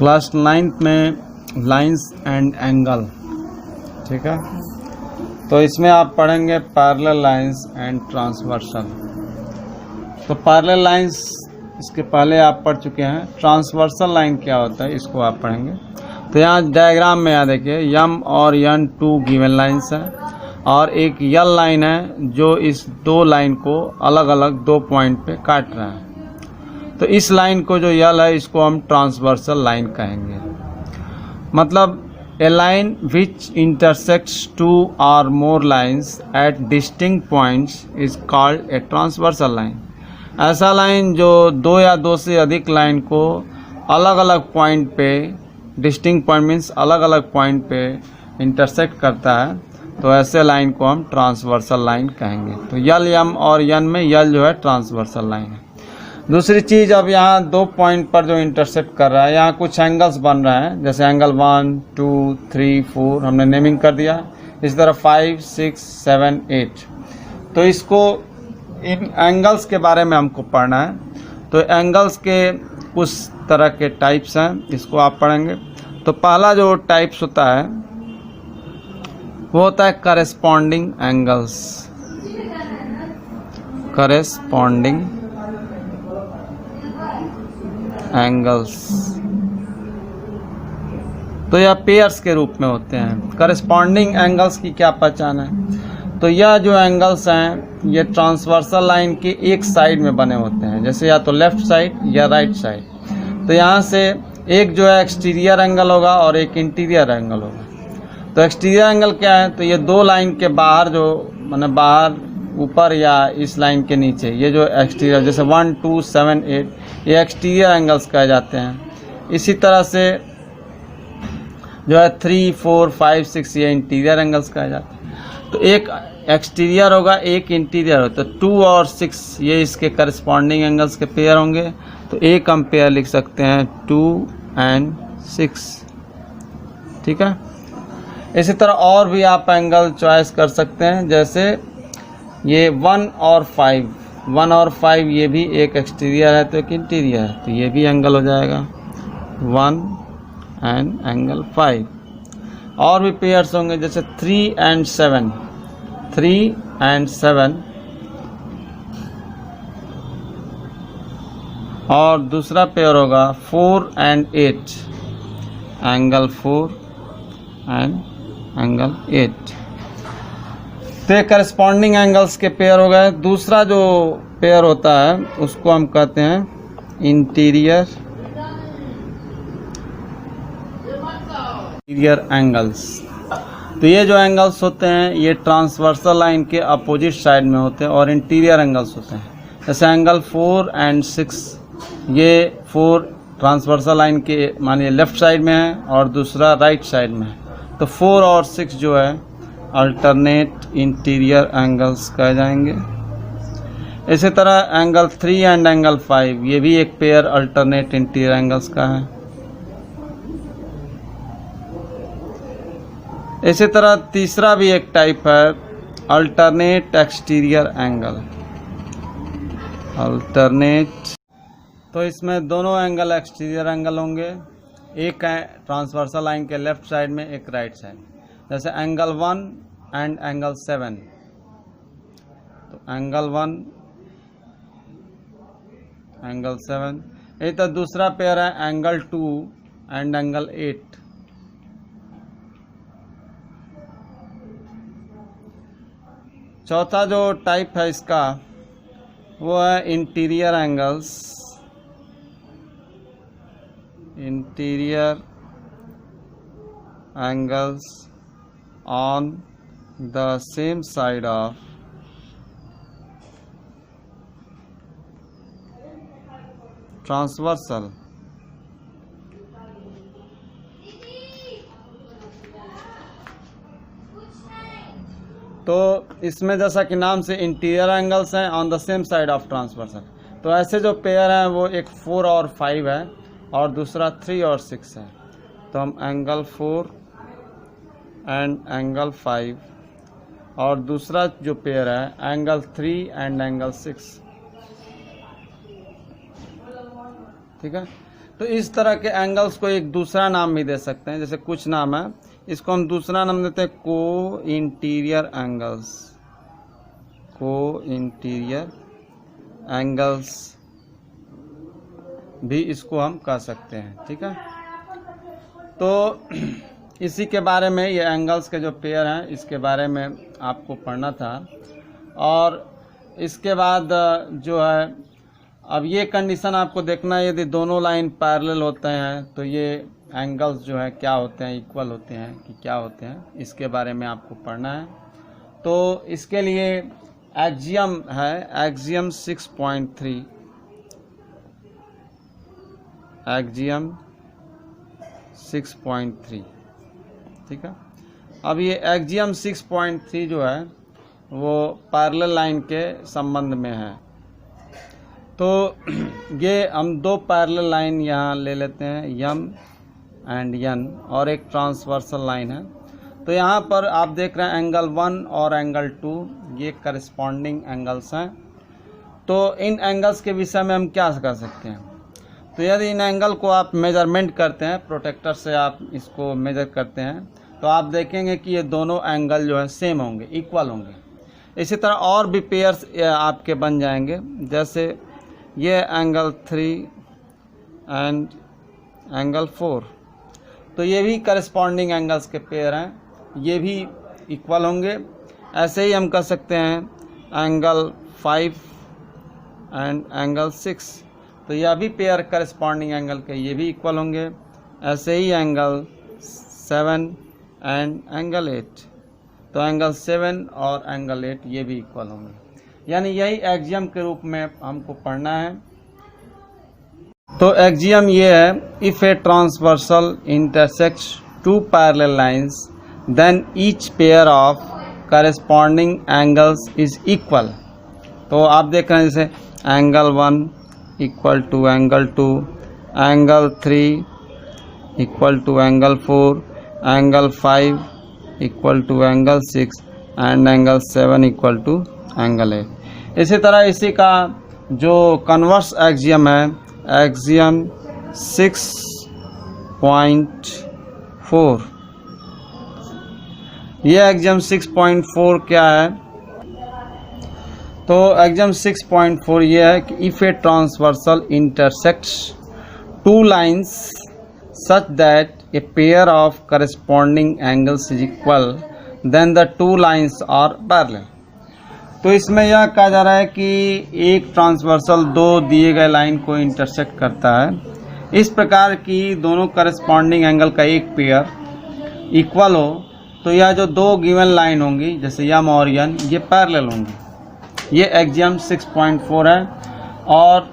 Class 9th में lines and angle, ठीक है। तो इसमें आप पढ़ेंगे पैरेलल लाइंस एंड ट्रांसवर्सल। तो पैरेलल लाइंस इसके पहले आप पढ़ चुके हैं। ट्रांसवर्सल लाइन क्या होता है इसको आप पढ़ेंगे। तो यहाँ डायग्राम में यहाँ देखिए यम और यन टू गिवन लाइंस है और एक यल लाइन है जो इस दो लाइन को अलग अलग दो पॉइंट पे काट रहा है। तो इस लाइन को जो यल है इसको हम ट्रांसवर्सल लाइन कहेंगे। मतलब a line which intersects two or more lines at distinct points is called a transversal line. ऐसा लाइन जो दो या दो से अधिक लाइन को अलग अलग पॉइंट पे, डिस्टिंक्ट पॉइंट मीन्स अलग अलग पॉइंट पे इंटरसेक्ट करता है, तो ऐसे लाइन को हम ट्रांसवर्सल लाइन कहेंगे। तो यल, यम और यन में यल जो है ट्रांसवर्सल लाइन है। दूसरी चीज़, अब यहाँ दो पॉइंट पर जो इंटरसेक्ट कर रहा है, यहाँ कुछ एंगल्स बन रहे हैं, जैसे एंगल 1, 2, 3, 4 हमने नेमिंग कर दिया। इस तरह 5, 6, 7, 8। तो इसको, इन एंगल्स के बारे में हमको पढ़ना है। तो एंगल्स के कुछ तरह के टाइप्स हैं, इसको आप पढ़ेंगे। तो पहला जो टाइप्स होता है वो होता है करेस्पॉन्डिंग एंगल्स। करेस्पॉन्डिंग एंगल्स तो यह पेयर्स के रूप में होते हैं। करेस्पॉन्डिंग एंगल्स की क्या पहचान है? तो यह जो एंगल्स हैं ये ट्रांसवर्सल लाइन के एक साइड में बने होते हैं, जैसे या तो लेफ्ट साइड या राइट साइड। तो यहाँ से एक जो है एक्सटीरियर एंगल होगा और एक इंटीरियर एंगल होगा। तो एक्सटीरियर एंगल क्या है? तो ये दो लाइन के बाहर जो, माने बाहर ऊपर या इस लाइन के नीचे, ये जो एक्सटीरियर, जैसे 1, 2, 7, 8 ये एक्सटीरियर एंगल्स कहे जाते हैं। इसी तरह से जो है 3, 4, 5, 6 ये इंटीरियर एंगल्स कहे जाते हैं। तो एक एक्सटीरियर होगा, एक इंटीरियर होता है। 2 और 6 ये इसके करस्पॉन्डिंग एंगल्स के पेयर होंगे। तो एक हम पेयर लिख सकते हैं 2 and 6, ठीक है। इसी तरह और भी आप एंगल चॉइस कर सकते हैं, जैसे ये 1 और 5 ये भी एक एक्सटीरियर है तो एक इंटीरियर है, तो ये भी एंगल हो जाएगा 1 एंड एंगल 5। और भी पेयर्स होंगे जैसे 3 and 7 और दूसरा पेयर होगा 4 and 8, एंगल 4 एंड एंगल 8। तो ये करस्पॉन्डिंग एंगल्स के पेयर हो गए। दूसरा जो पेयर होता है उसको हम कहते हैं इंटीरियर एंगल्स। तो ये जो एंगल्स होते हैं ये ट्रांसवर्सल लाइन के अपोजिट साइड में होते हैं और इंटीरियर एंगल्स होते हैं। जैसे एंगल 4 and 6, ये 4 ट्रांसवर्सल लाइन के मानिए लेफ्ट साइड में है और दूसरा राइट साइड में है। तो 4 और 6 जो है अल्टरनेट इंटीरियर एंगल्स कहे जाएंगे। इसी तरह एंगल 3 एंड एंगल 5 ये भी एक पेयर अल्टरनेट इंटीरियर एंगल्स का है। इसी तरह तीसरा भी एक टाइप है अल्टरनेट एक्सटीरियर एंगल। अल्टरनेट, तो इसमें दोनों एंगल एक्सटीरियर एंगल होंगे, एक है ट्रांसवर्सल लाइन के लेफ्ट साइड में, एक राइट साइड। जैसे एंगल 1 एंड एंगल 7। तो एंगल 1 एंगल 7। यही तो दूसरा पेयर है एंगल 2 एंड एंगल 8। चौथा जो टाइप है इसका वो है interior angles. Interior angles on the same side of transversal। तो इसमें जैसा कि नाम से इंटीरियर एंगल्स हैं on the same side of transversal. तो ऐसे जो पेयर हैं वो एक 4 और 5 है और दूसरा 3 और 6 है। तो हम एंगल 4 एंड एंगल 5 और दूसरा जो पेयर है एंगल 3 एंड एंगल 6, ठीक है। तो इस तरह के एंगल्स को एक दूसरा नाम भी दे सकते हैं, जैसे कुछ नाम है, इसको हम दूसरा नाम देते हैं को इंटीरियर एंगल्स, को इंटीरियर एंगल्स भी इसको हम कह सकते हैं। ठीक है, तो इसी के बारे में, ये एंगल्स के जो पेयर हैं इसके बारे में आपको पढ़ना था। और इसके बाद जो है, अब ये कंडीशन आपको देखना है, यदि दोनों लाइन पैरेलल होते हैं तो ये एंगल्स जो है क्या होते हैं, इक्वल होते हैं कि क्या होते हैं, इसके बारे में आपको पढ़ना है। तो इसके लिए एक्सियम है, एक्सियम 6.3, एक्सियम 6.3। ठीक है, अब ये एक्सियम 6.3 जो है वो पैरेलल लाइन के संबंध में है। तो ये हम दो पैरेलल लाइन यहाँ ले लेते हैं, यम एंड यन, और एक ट्रांसवर्सल लाइन है। तो यहाँ पर आप देख रहे हैं एंगल 1 और एंगल 2, ये करस्पॉन्डिंग एंगल्स हैं। तो इन एंगल्स के विषय में हम क्या कर सकते हैं, तो यदि इन एंगल को आप मेजरमेंट करते हैं, प्रोटेक्टर से आप इसको मेजर करते हैं, तो आप देखेंगे कि ये दोनों एंगल जो है सेम होंगे, इक्वल होंगे। इसी तरह और भी पेयर्स आपके बन जाएंगे, जैसे ये एंगल 3 एंड एंगल 4, तो ये भी करस्पॉन्डिंग एंगल्स के पेयर हैं, ये भी इक्वल होंगे। ऐसे ही हम कह सकते हैं एंगल 5 एंड एंगल 6, तो यह भी पेयर करस्पॉन्डिंग एंगल के, ये भी इक्वल होंगे। ऐसे ही एंगल 7 एंड एंगल 8, तो एंगल 7 और एंगल 8 ये भी इक्वल होंगे। यानी यही एक्सियम के रूप में हमको पढ़ना है। तो एक्सियम ये है, if a transversal intersects two parallel lines then each pair of corresponding angles is equal. तो आप देख रहे हैं जैसे angle 1 equal to angle 2, angle 3 equal to angle 4, angle 5 equal to angle 6 and angle 7 equal to angle 8। इसी तरह इसी का जो कन्वर्स एक्सियम है, एक्सियम 6.4, ये एक्सियम 6.4 क्या है, तो एक्सियम 6.4 ये है कि if a transversal intersects two lines such that a pair of corresponding angles is equal then the two lines are parallel. तो इसमें यह कहा जा रहा है कि एक ट्रांसवर्सल दो दिए गए लाइन को इंटरसेक्ट करता है, इस प्रकार की दोनों करस्पॉन्डिंग एंगल का एक पेयर इक्वल हो, तो यह जो दो गिवन लाइन होंगी जैसे यम और यन, ये पैरेलल होंगी। ये एक्सियम 6.4 है। और